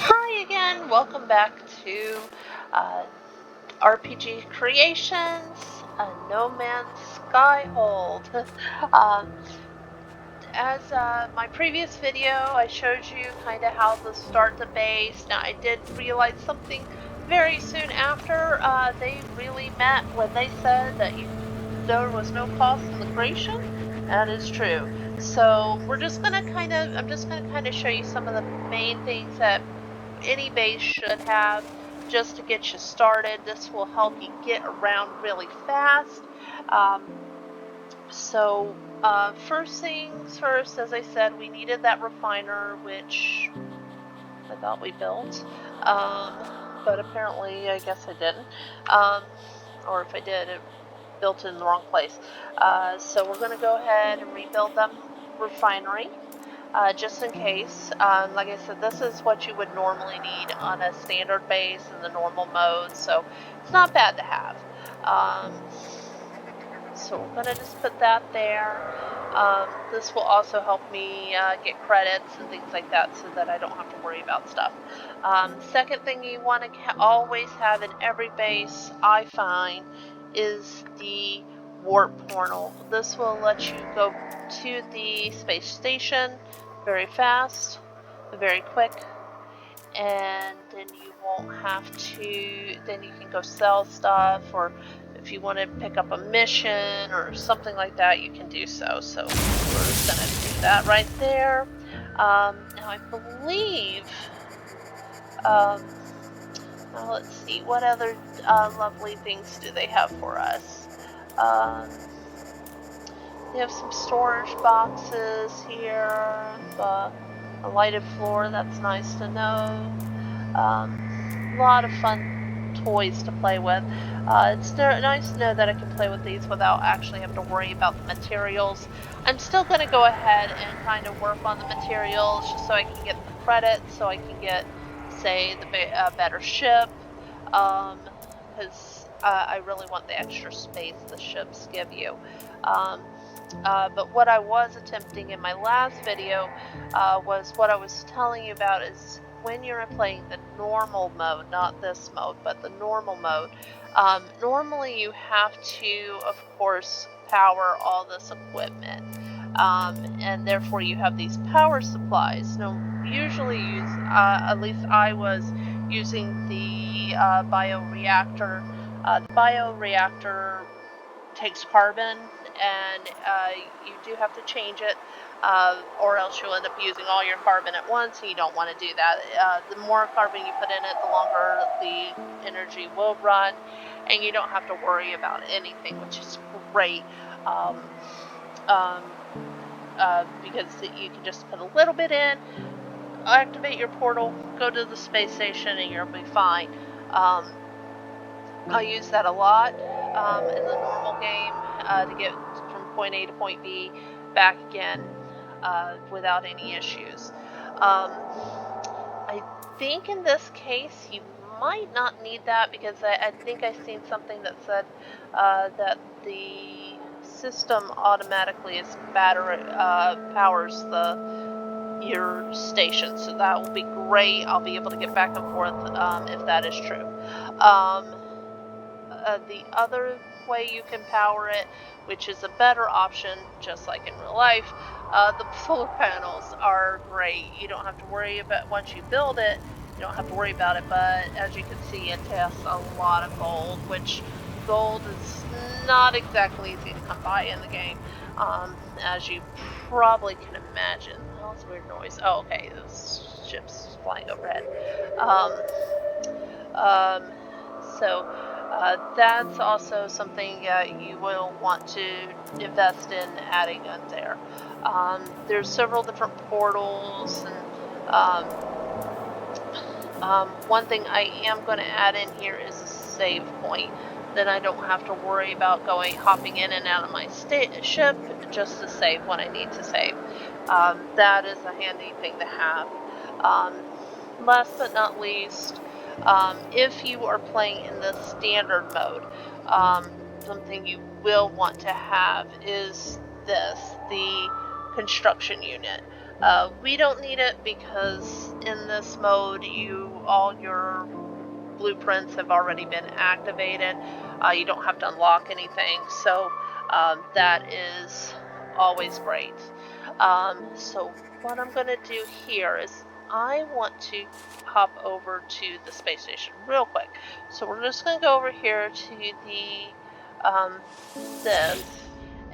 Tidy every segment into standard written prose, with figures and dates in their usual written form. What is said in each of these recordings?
Hi again, welcome back to uh, RPG Creations, No Man's SKYhold. um, as my previous video, I showed you kind of how to start the base. Now, I did realize something very soon after. They really meant when they said that there was no cost in the creation. That is true. So I'm just gonna kind of show you some of the main things that any base should have just to get you started. This will help you get around really fast. Um, First things first, as I said, we needed that refiner, which I thought we built. But apparently, I guess I didn't. Um, or if I did, it built in the wrong place. So we're going to go ahead and rebuild them refinery. Just in case. Like I said, this is what you would normally need on a standard base in the normal mode, so it's not bad to have. So we're going to just put that there. This will also help me get credits and things like that so that I don't have to worry about stuff. Second thing you want to always have in every base, I find, is the warp portal. This will let you go to the space station very fast, very quick, and then you won't have to, then you can go sell stuff, or if you want to pick up a mission or something like that, you can do so. So we're just going to do that right there. Now I believe, now let's see, what other lovely things do they have for us? They have some storage boxes here, a lighted floor, that's nice to know. A lot of fun toys to play with. It's nice to know that I can play with these without actually having to worry about the materials. I'm still going to go ahead and kind of work on the materials just so I can get the credits, so I can get, say, the better ship, because I really want the extra space the ships give you. But what I was attempting in my last video was what I was telling you about is when you're playing the normal mode, not this mode, but the normal mode, normally you have to, of course, power all this equipment. And therefore you have these power supplies. Now, usually at least I was using the bioreactor. The bioreactor takes carbon, and you do have to change it, or else you'll end up using all your carbon at once, and you don't want to do that. The more carbon you put in it, the longer the energy will run, and you don't have to worry about anything, which is great. Because you can just put a little bit in, activate your portal, go to the space station, and you'll be fine. I use that a lot in the normal game to get from point A to point B back again without any issues. I think in this case you might not need that, because I think I've seen something that said that the system automatically powers your station, so that will be great. I'll be able to get back and forth if that is true. The other way you can power it, which is a better option, just like in real life, the solar panels are great. You don't have to worry about, once you build it, you don't have to worry about it, but as you can see, it costs a lot of gold, which gold is not exactly easy to come by in the game, as you probably can imagine. Oh, it's a weird noise. Oh, okay, those ships flying overhead. That's also something you will want to invest in adding in there. There's several different portals, and one thing I am going to add in here is a save point. Then I don't have to worry about hopping in and out of my ship just to save when I need to save. That is a handy thing to have. Last but not least, if you are playing in the standard mode, something you will want to have is the construction unit. We don't need it because in this mode, all your blueprints have already been activated. You don't have to unlock anything, so that is always great. So what I'm going to do here is I want to hop over to the space station real quick. So we're just going to go over here to the this,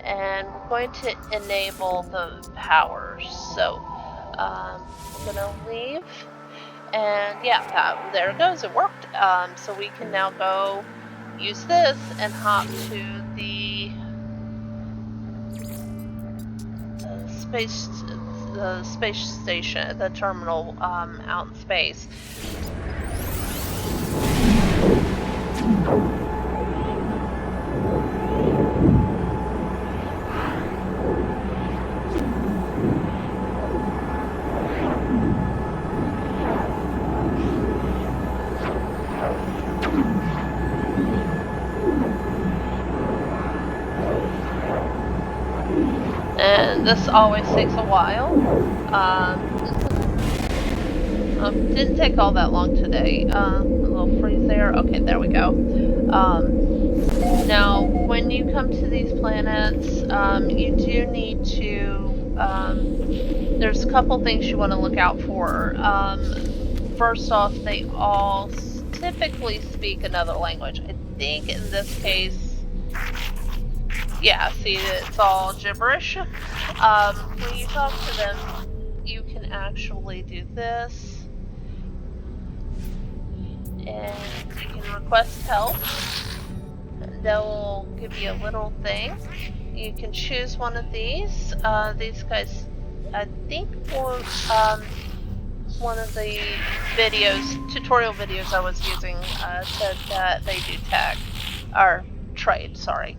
and we're going to enable the power. So we're going to leave. And yeah, there it goes. It worked. So we can now go use this and hop to the space station, the terminal out in space. And this always takes a while. Didn't take all that long today. A little freeze there. Okay, there we go. Now, when you come to these planets, you do need to, there's a couple things you want to look out for. First off, they all typically speak another language. I think in this case, yeah, see, it's all gibberish. When you talk to them, you can actually do this. And you can request help. They'll give you a little thing. You can choose one of these. These guys, I think, were one of the tutorial videos I was using said that they do trade. Sorry.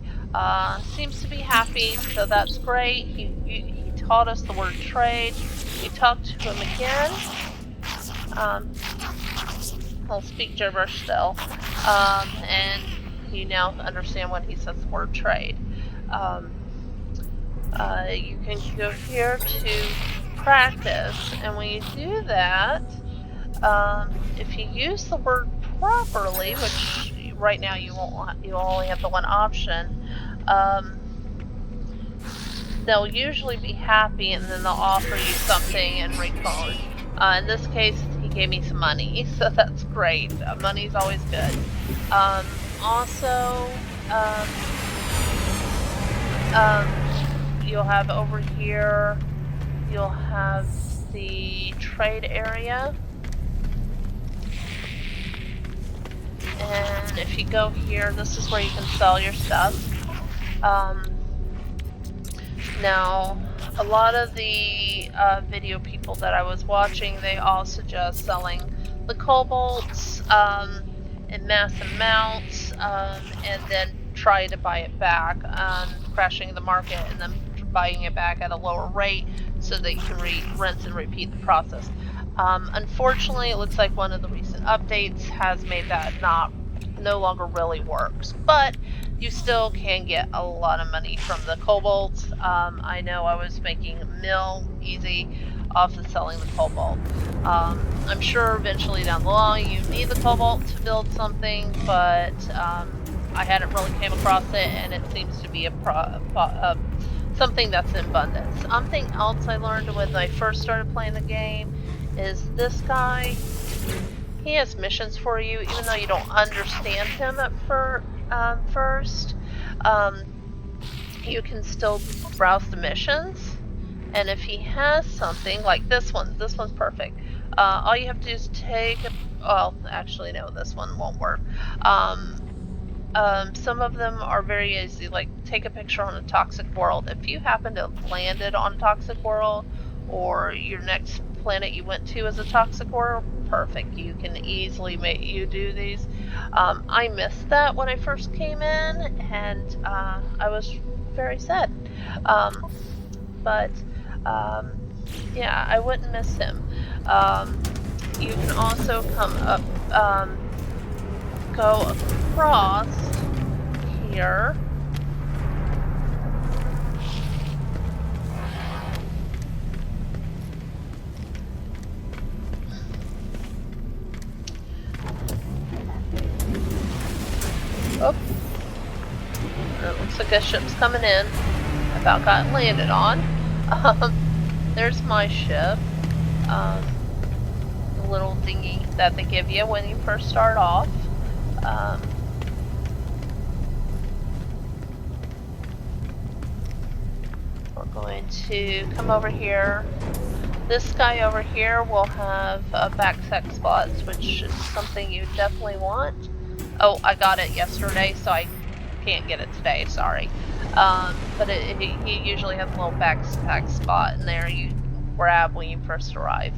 Seems to be happy, so that's great. He taught us the word trade. We talked to him again. I'll speak gibberish still, and you now understand when he says the word trade. You can go here to practice, and when you do that, if you use the word properly, which right now you only have the one option, they'll usually be happy, and then they'll offer you something in return. In this case, he gave me some money, so that's great. Money's always good. Also, you'll have over here, you'll have the trade area. And if you go here, this is where you can sell your stuff. Now, a lot of the video people that I was watching, they all suggest selling the cobalts in mass amounts, and then try to buy it back, crashing the market and then buying it back at a lower rate so that you can rinse and repeat the process. Unfortunately, it looks like one of the recent updates has made that no longer really works, but you still can get a lot of money from the cobalt. I know I was making easy off of selling the cobalt. I'm sure eventually down the line you need the cobalt to build something, but I hadn't really came across it, and it seems to be something that's in abundance. Something else I learned when I first started playing the game is this guy. He has missions for you, even though you don't understand him at first. You can still browse the missions, and if he has something like this one's perfect. All you have to do is actually no, this one won't work. Some of them are very easy, like take a picture on a toxic world. If you happen to have landed on a toxic world, or your next planet you went to is a toxic world, perfect. You can easily do these. I missed that when I first came in, and I was very sad. Yeah, I wouldn't miss him. You can also come up, go across here, It looks like a ship's coming in. About got landed on. There's my ship. The little dinghy that they give you when you first start off. We're going to come over here. This guy over here will have backpack spots, which is something you definitely want. Oh, I got it yesterday, so I can't get it today, sorry. But he usually has a little backpack spot in there you can grab when you first arrive.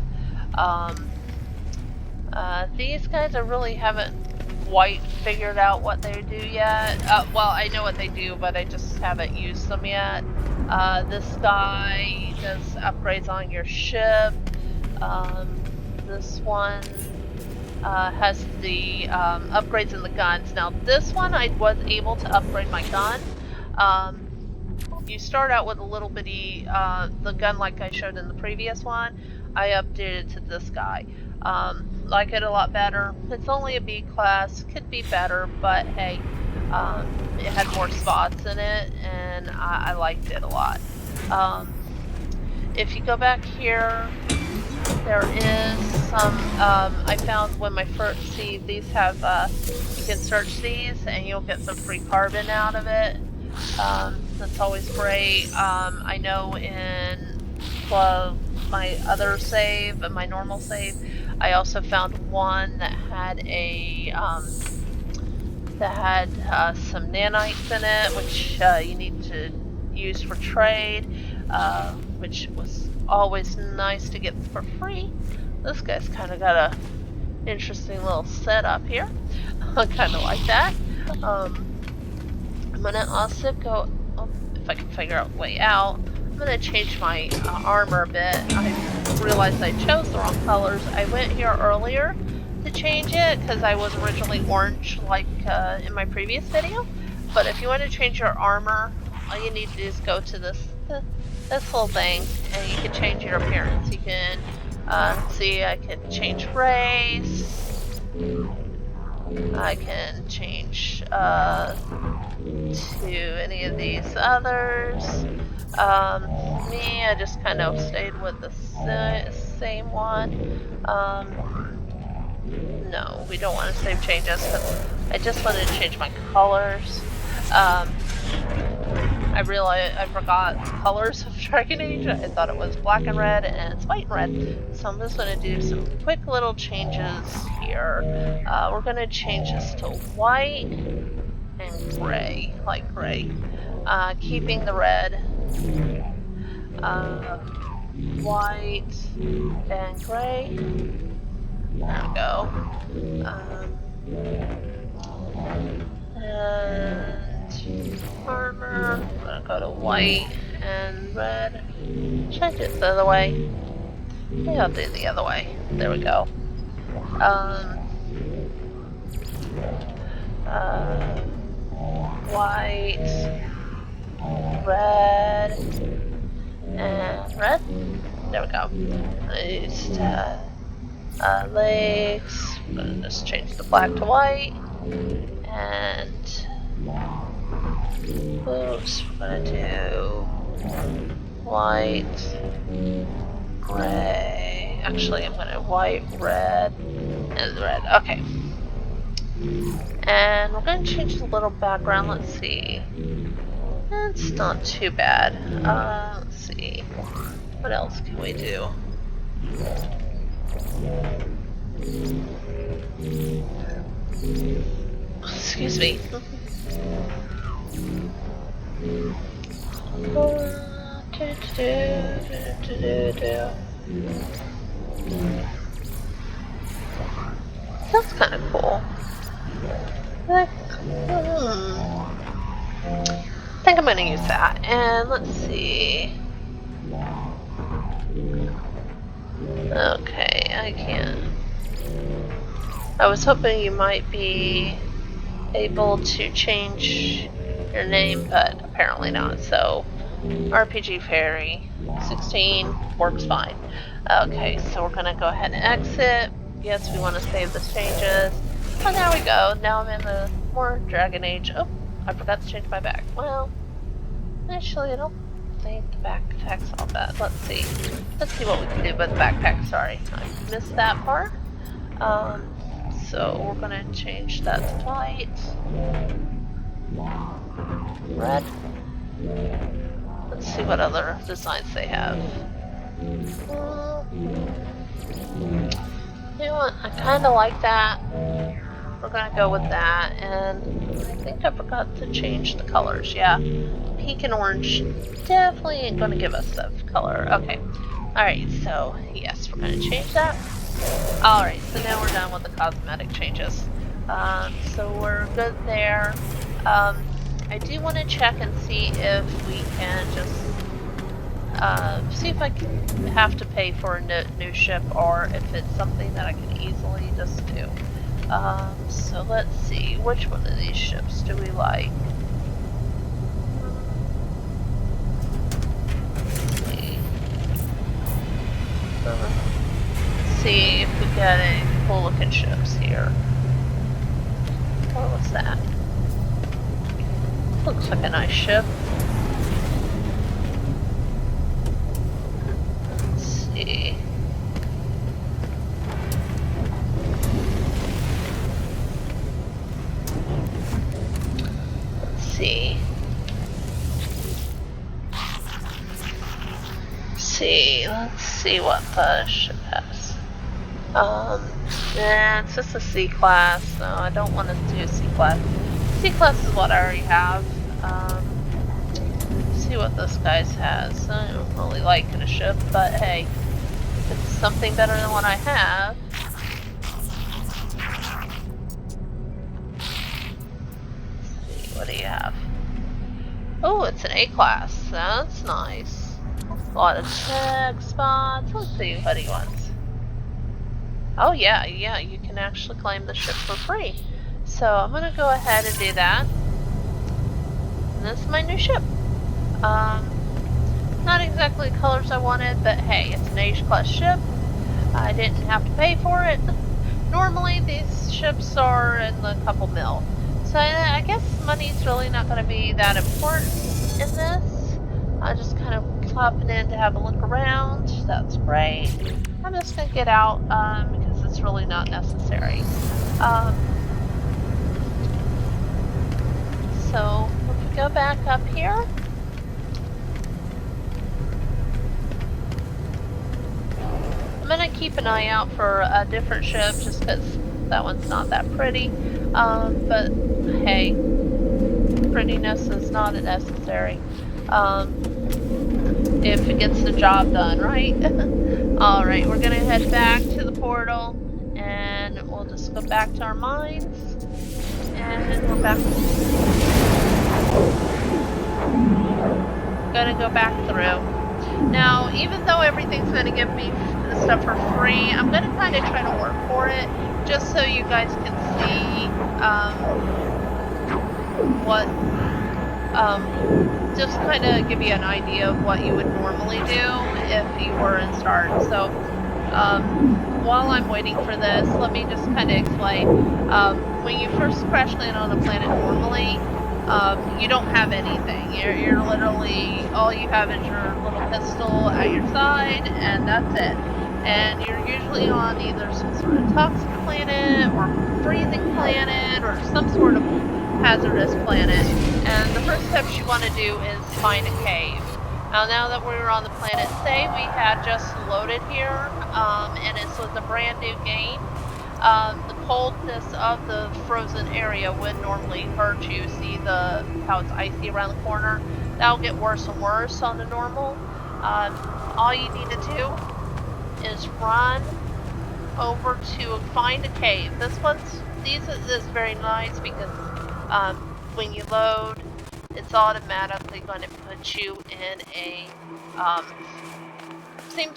These guys I really haven't quite figured out what they do yet. Well, I know what they do, but I just haven't used them yet. This guy does upgrades on your ship. This one has the upgrades in the guns. Now this one I was able to upgrade my gun. You start out with a little bitty, the gun like I showed in the previous one. I updated to this guy. Like it a lot better. It's only a B class, could be better, but hey, it had more spots in it, and I liked it a lot. If you go back here, there is some, I found when my first, see these have, you can search these and you'll get some free carbon out of it. That's always great. I know in my other save, my normal save, I also found one that had a, some nanites in it, which you need to use for trade, which was always nice to get for free. This guy's kind of got a interesting little setup here. I kind of like that. I'm gonna also go, if I can figure out a way out, I'm gonna change my armor a bit. I realized I chose the wrong colors. I went here earlier to change it because I was originally orange like in my previous video. But if you want to change your armor, all you need to do is go to this little thing and you can change your appearance. You can see I can change race. I can change to any of these others. Me, I just kind of stayed with the same one. No, we don't want to save changes because I just wanted to change my colors. I realized I forgot the colors of Dragon Age. I thought it was black and red, and it's white and red. So I'm just going to do some quick little changes here. We're going to change this to white and gray, light gray. Keeping the red. White and gray. There we go. And armor, I'm gonna go to white and red. Should I do it the other way? Maybe I'll do it the other way. There we go. White, red, and red. There we go. Just legs. I'm gonna just change the black to white. And oops, we're gonna do white, gray. Actually, I'm gonna white, red, and red. Okay. And we're gonna change the little background. Let's see. It's not too bad. Let's see. What else can we do? Excuse me. That's kind of cool. I think I'm going to use that. And let's see. Okay, I can't. I was hoping you might be able to change your name, but apparently not. So, RPG Fairy 16 works fine. Okay, so we're gonna go ahead and exit. Yes, we want to save the changes. Oh, there we go. Now I'm in the more Dragon Age. Oh, I forgot to change my bag. Well, actually, I don't think the backpack's all bad. Let's see. Let's see what we can do with the backpack. Sorry, I missed that part. So we're gonna change that to white. Red. Let's see what other designs they have. You know what? I kind of like that. We're gonna go with that, and I think I forgot to change the colors. Yeah, pink and orange definitely ain't gonna give us that color. Okay. Alright, so yes, we're gonna change that. Alright, so now we're done with the cosmetic changes. So we're good there. I do want to check and see if we can just see if I have to pay for a new ship or if it's something that I can easily just do. So let's see, which one of these ships do we like? Let's see if we get any cool looking ships here. What was that? Looks like a nice ship. Let's see. Let's see. Let's see what the ship has. Yeah, it's just a C class, so I don't want to do C class. C class is what I already have. See what this guy's has. I don't really like in a ship, but hey, if it's something better than what I have. Let's see, what do you have? Oh, it's an A class. That's nice. A lot of tech spots. Let's see what he wants. Oh yeah, you can actually claim the ship for free. So I'm gonna go ahead and do that. And this is my new ship. Not exactly the colors I wanted, but hey, it's an H class ship. I didn't have to pay for it. Normally these ships are in the couple mil. So I guess money's really not going to be that important in this. I'm just kind of popping in to have a look around. That's great. I'm just going to get out because it's really not necessary. So if we go back up here. I'm going to keep an eye out for a different ship just because that one's not that pretty. But hey, prettiness is not a necessary. If it gets the job done, right? Alright, we're going to head back to the portal and we'll just go back to our mines. And we're back. Gonna go back through. Now, even though everything's going to give me stuff for free, I'm going to kind of try to work for it just so you guys can see just kind of give you an idea of what you would normally do if you were in start. So while I'm waiting for this, let me just kind of explain. When you first crash land on a planet normally, you don't have anything. You're literally, all you have is your little pistol at your side, and that's it. And you're usually on either some sort of toxic planet, or freezing planet, or some sort of hazardous planet. And the first steps you want to do is find a cave. Now that we're on the planet Say, we had just loaded here, and this was a brand new game. The coldness of the frozen area would normally hurt you. See how it's icy around the corner? That'll get worse and worse on the normal. All you need to do is run over to find a cave. This is very nice because when you load, it's automatically going to put you in a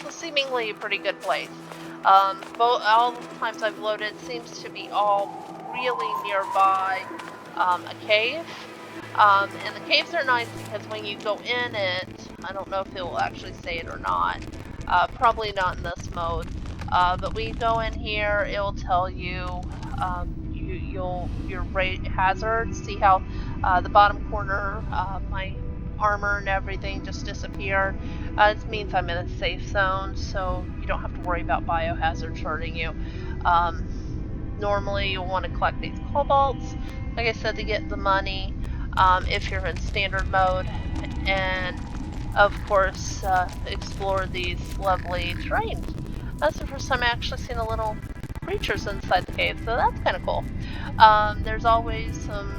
seemingly a pretty good place. All the times I've loaded seems to be all really nearby a cave. And the caves are nice because when you go in it, I don't know if it will actually say it or not. Probably not in this mode. But when you go in here, it will tell you your rate hazards. See how the bottom corner, my armor and everything just disappeared. It means I'm in a safe zone, so you don't have to worry about biohazards hurting you. Normally you'll want to collect these cobalts, like I said, to get the money if you're in standard mode, and of course explore these lovely terrains. That's the first time I actually seen a little creatures inside the cave, so that's kind of cool. There's always some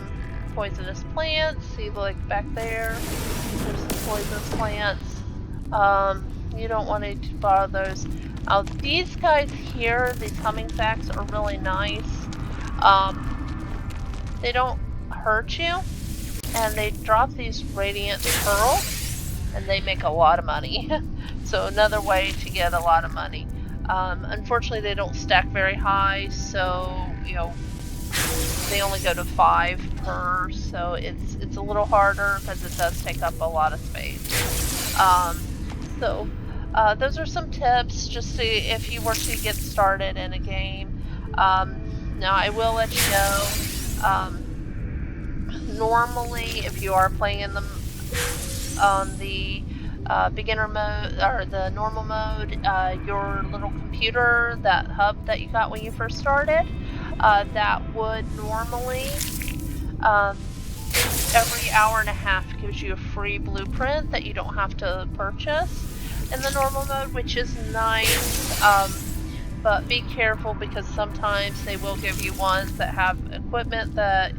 poisonous plants. See, like back there, there's some poisonous plants. You don't want to bother those. These guys here, these humming sacks, are really nice. They don't hurt you, and they drop these radiant pearls, and they make a lot of money. So another way to get a lot of money. Unfortunately, they don't stack very high, so they only go to 5 per, so it's a little harder because it does take up a lot of space. So those are some tips just to, if you were to get started in a game. Now I will let you know, normally if you are playing in on the beginner mode or the normal mode, your little computer, that hub that you got when you first started, that would normally every hour and a half gives you a free blueprint that you don't have to purchase in the normal mode, which is nice. But be careful because sometimes they will give you ones that have equipment that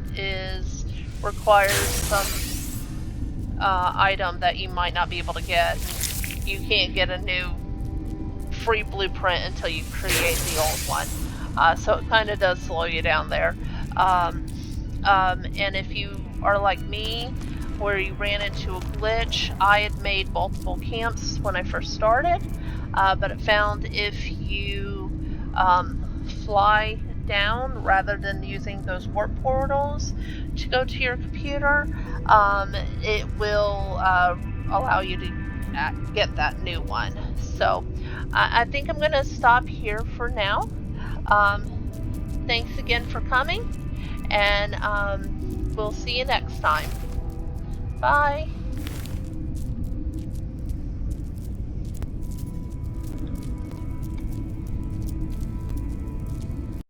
requires some item that you might not be able to get. You can't get a new free blueprint until you create the old one. So it kind of does slow you down there. And if you are like me, where you ran into a glitch, I had made multiple camps when I first started, but it found if you fly down rather than using those warp portals to go to your computer, it will allow you to get that new one. So I think I'm going to stop here for now. Thanks again for coming, and we'll see you next time. Bye.